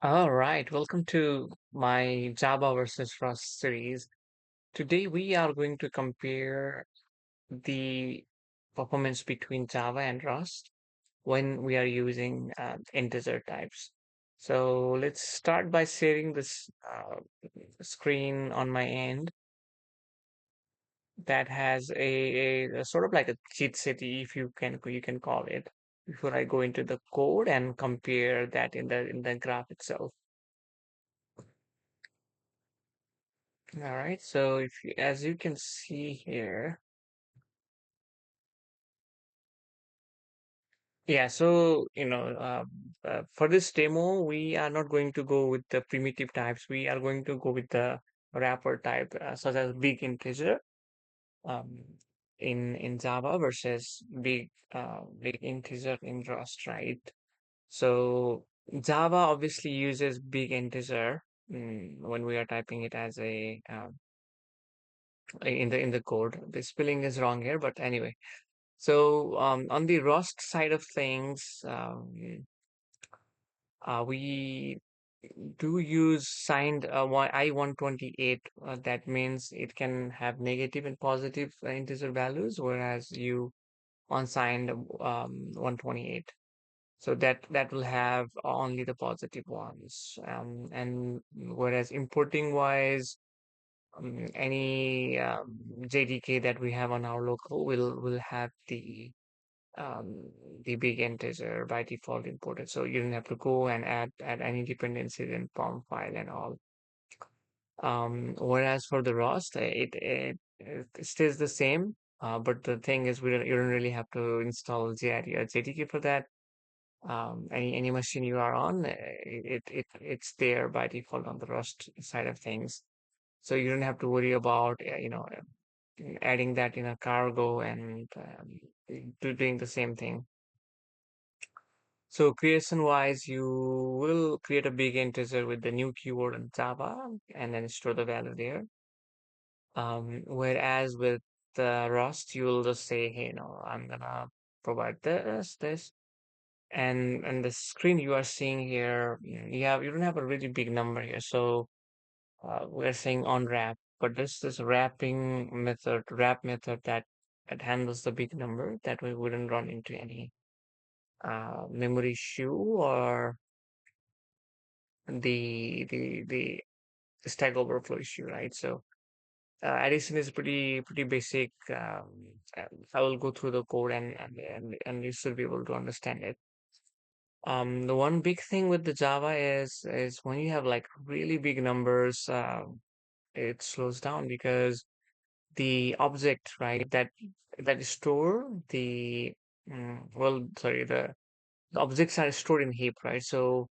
All right, welcome to my Java versus Rust series. Today we are going to compare the performance between Java and Rust when we are using integer types. So let's start by sharing this screen on my end that has a sort of like a cheat sheet, if you can call it, before I go into the code and compare that in the graph itself. All right, so as you can see here, yeah, so for this demo, we are not going to go with the primitive types. We are going to go with the wrapper type, such as big integer um, in Java versus big integer in Rust, right? So Java obviously uses big integer when we are typing it as a in the code. The spelling is wrong here, but anyway. So on the Rust side of things, we do use signed I-128. That means it can have negative and positive integer values, whereas you unsigned 128. So that will have only the positive ones. And whereas importing wise, any JDK that we have on our local will have um, the big integer by default imported. So you don't have to go and add any dependencies in POM file and all. Whereas for the Rust, it stays the same. But the thing is, you don't really have to install JID or JDK for that. Any machine you are on, it's there by default on the Rust side of things. So you don't have to worry about adding that in a cargo and doing the same thing. So creation wise, you will create a big integer with the new keyword in Java and then store the value there. Whereas with the Rust, you will just say, hey, I'm gonna provide this, and the screen you are seeing here, you don't have a really big number here. So we're saying on wrap, but this wrap method that handles the big number that we wouldn't run into any memory issue or the Stack Overflow issue, right? So addition is pretty basic. I will go through the code and you should be able to understand it. The one big thing with the Java is when you have like really big numbers, it slows down because the object, right, that store sorry, the objects are stored in heap, right? So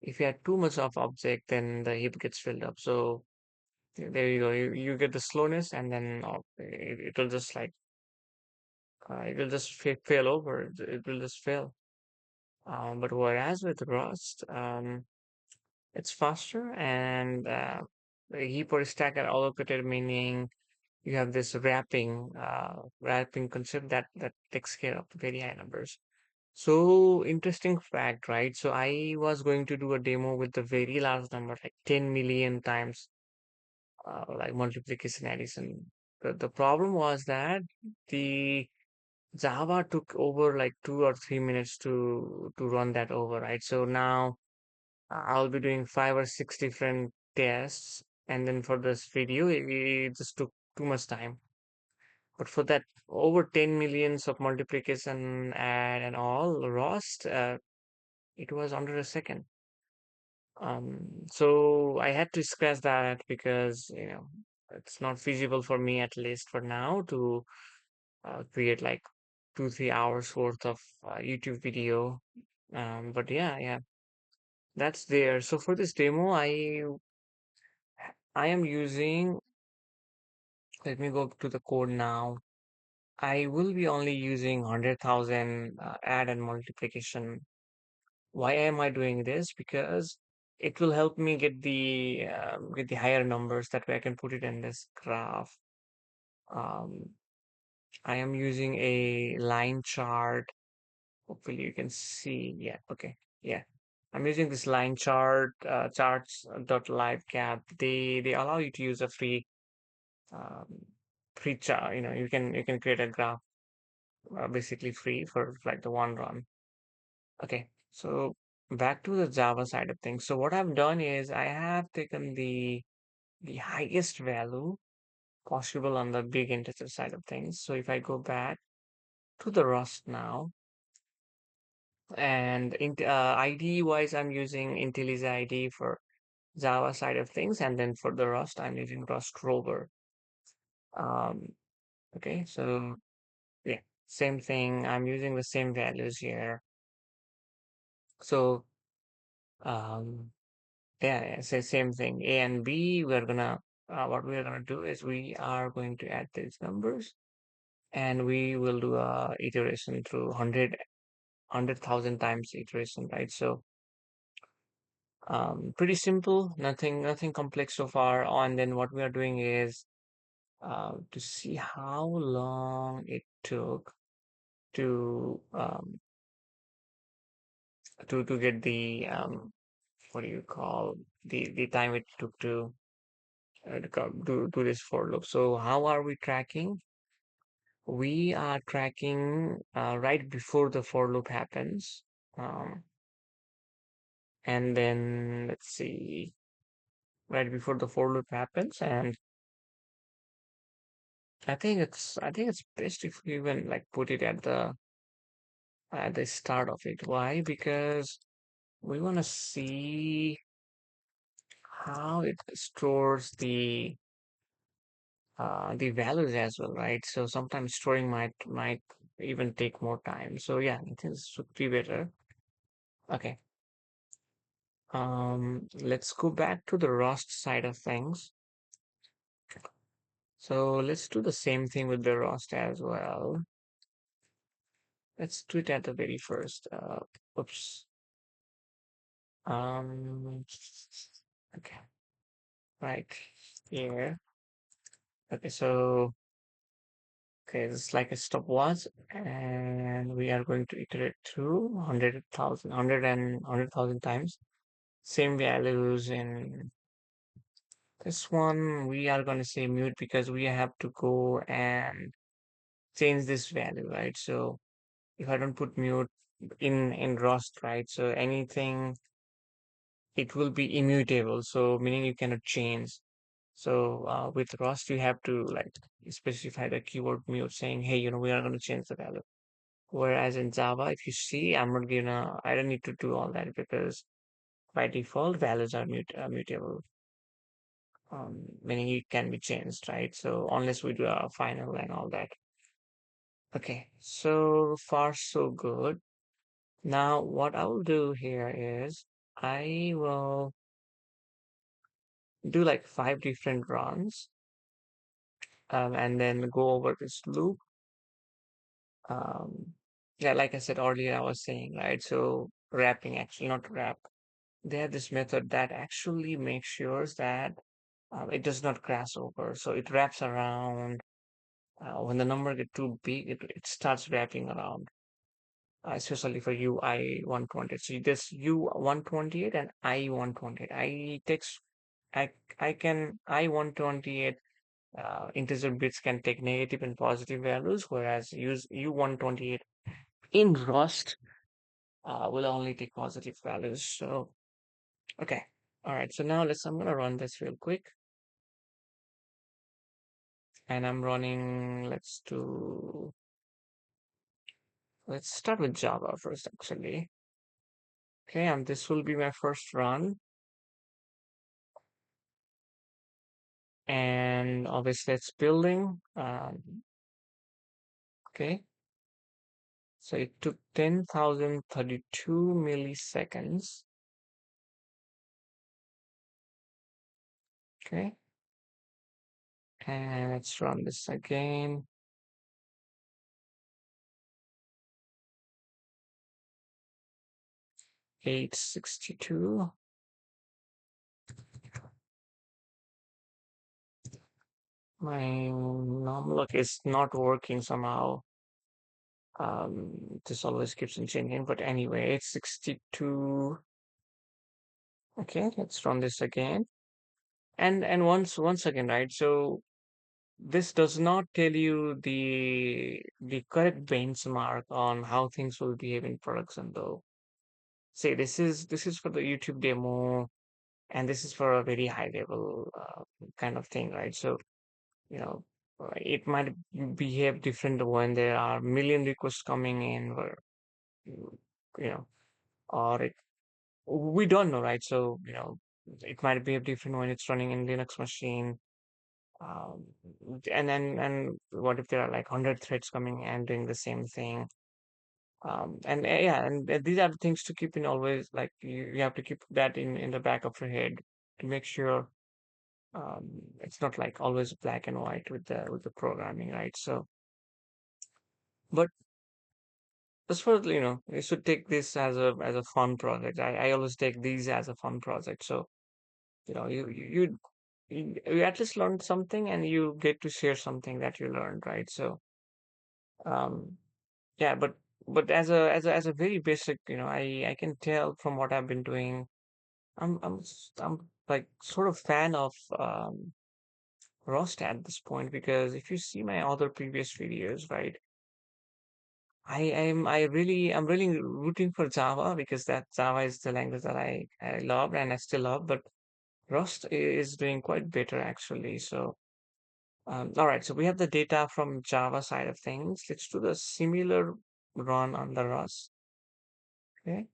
if you have too much of object, then the heap gets filled up. So there you go. You get the slowness, and then it will just like it will just fail over. It will just fail. But whereas with Rust, it's faster and the heap or stack are allocated, meaning you have this wrapping concept that takes care of very high numbers. So interesting fact, right? So I was going to do a demo with the very large number, like 10 million times, like multiplication addition. The problem was that the Java took over like 2 or 3 minutes to run that over, right? So now I'll be doing 5 or 6 different tests, and then for this video, it just took too much time. But for that over 10 millions of multiplication and all Rust, it was under a second. So I had to scratch that because it's not feasible for me, at least for now, to create like 2 3 hours worth of YouTube video. But yeah, that's there. So for this demo, I am using. Let me go to the code now. I will be only using 100,000 add and multiplication. Why am I doing this? Because it will help me get the higher numbers. That way I can put it in this graph. Um, I am using a line chart. Hopefully you can see. Yeah, okay. Yeah. I'm using this line chart, charts dot live cap. They allow you to use a um, free chart. You can create a graph basically free for like the one run. Okay, so back to the Java side of things. So what I've done is I have taken the highest value possible on the big integer side of things. So if I go back to the Rust now, and ID wise, I'm using IntelliJ ID for Java side of things, and then for the Rust, I'm using Rust Rover. Um, okay, so yeah, same thing. I'm using the same values here. So um, yeah, it's the same thing. A and B, what we are gonna do is we are going to add these numbers, and we will do a iteration through 100,000 times iteration, right? So pretty simple, nothing complex so far. And then what we are doing is to see how long it took to to get the what do you call the time it took to do this for loop. So how are we tracking? We are tracking right before the for loop happens. Um, and then let's see, right before the for loop happens, and I think it's best if we even like put it at the start of it. Why? Because we want to see how it stores the values as well, right? So sometimes storing might even take more time. So yeah, I think this should be better. Okay. Let's go back to the Rust side of things. So let's do the same thing with the Rust as well. Let's do it at the very first. Oops. Um, okay, right here. Okay, so okay, it's like a stopwatch, and we are going to iterate through 100,000, 100,000 times. Same values in this one. We are going to say mute because we have to go and change this value, right? So if I don't put mute in Rust, right? So anything it will be immutable. So meaning you cannot change. So with Rust, you have to like specify the keyword mute saying, hey, we are going to change the value. Whereas in Java, if you see, I don't need to do all that because by default, values are mutable, meaning it can be changed, right? So unless we do a final and all that. Okay, so far so good. Now, what I will do here is I will do like 5 different runs, and then go over this loop. Um, yeah, like I said earlier, I was saying, right? So wrapping, actually not wrap. They have this method that actually makes sure that it does not crash over. So it wraps around. When the number get too big, it starts wrapping around, especially for UI 128. So this U 128 and I 128. I I can I 128 integer bits can take negative and positive values, whereas use U128 in Rust will only take positive values. So okay, all right. So now I'm gonna run this real quick, and I'm running. Let's start with Java first, actually. Okay, and this will be my first run, and obviously it's building. Okay, so it took 10,032 milliseconds. Okay, and let's run this again. 862. My normal look is not working somehow. This always keeps on changing, but anyway, it's 62. Okay, let's run this again. And once again, right? So this does not tell you the correct benchmark on how things will behave in production, though. Say this is for the YouTube demo, and this is for a very high level kind of thing, right? So you know, it might behave different when there are million requests coming in, or you know, or it we don't know, right? So it might behave different when it's running in Linux machine. Um, and what if there are like 100 threads coming and doing the same thing? Yeah, and these are the things to keep in always. Like you have to keep that in the back of your head to make sure it's not like always black and white with the programming, right? So, but as for you should take this as a fun project. I always take these as a fun project. So you at least learned something, and you get to share something that you learned, right? So um yeah, but as a very basic, I can tell from what I've been doing. I'm like sort of fan of Rust at this point, because if you see my other previous videos, right, I'm really rooting for Java, because that Java is the language that I love and I still love, but Rust is doing quite better actually. So all right, so we have the data from Java side of things. Let's do the similar run on the Rust. Okay,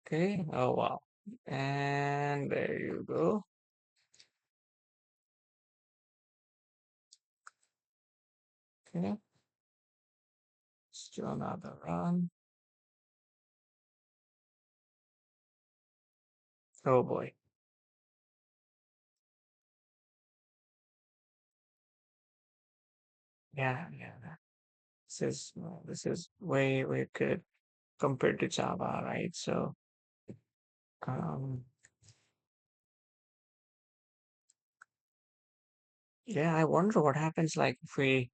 okay. Oh wow, and there you go. Okay, let's do another run. Oh boy, yeah, yeah. This is way good compared to Java, right? So um, yeah, I wonder what happens like if we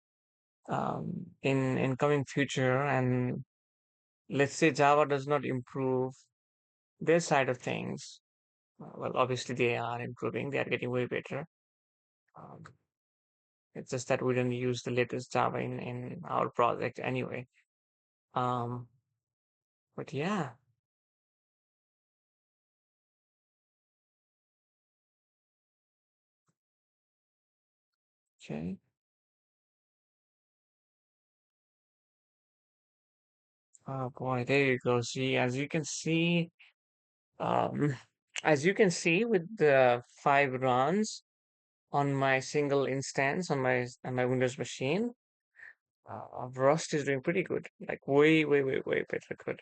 in coming future, and let's say Java does not improve their side of things. Well, obviously they are improving; they are getting way better. Um, it's just that we don't use the latest Java in our project anyway. Um, but yeah, okay. Oh boy, there you go. See, um, as you can see with the 5 runs on my single instance on my Windows machine, Rust is doing pretty good. Like way better good.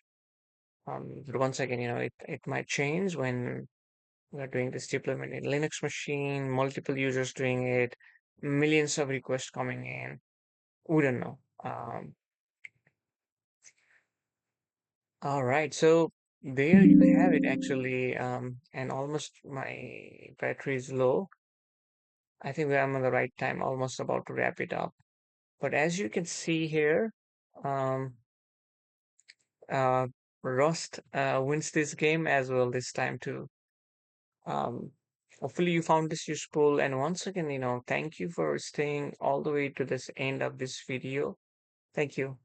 But once again, it might change when we are doing this deployment in Linux machine, multiple users doing it, millions of requests coming in. We don't know. All right, so there you have it actually. And almost my battery is low. I think I'm on the right time, almost about to wrap it up. But as you can see here, um, uh, Rust wins this game as well this time too. Um, hopefully you found this useful. And once again, thank you for staying all the way to this end of this video. Thank you.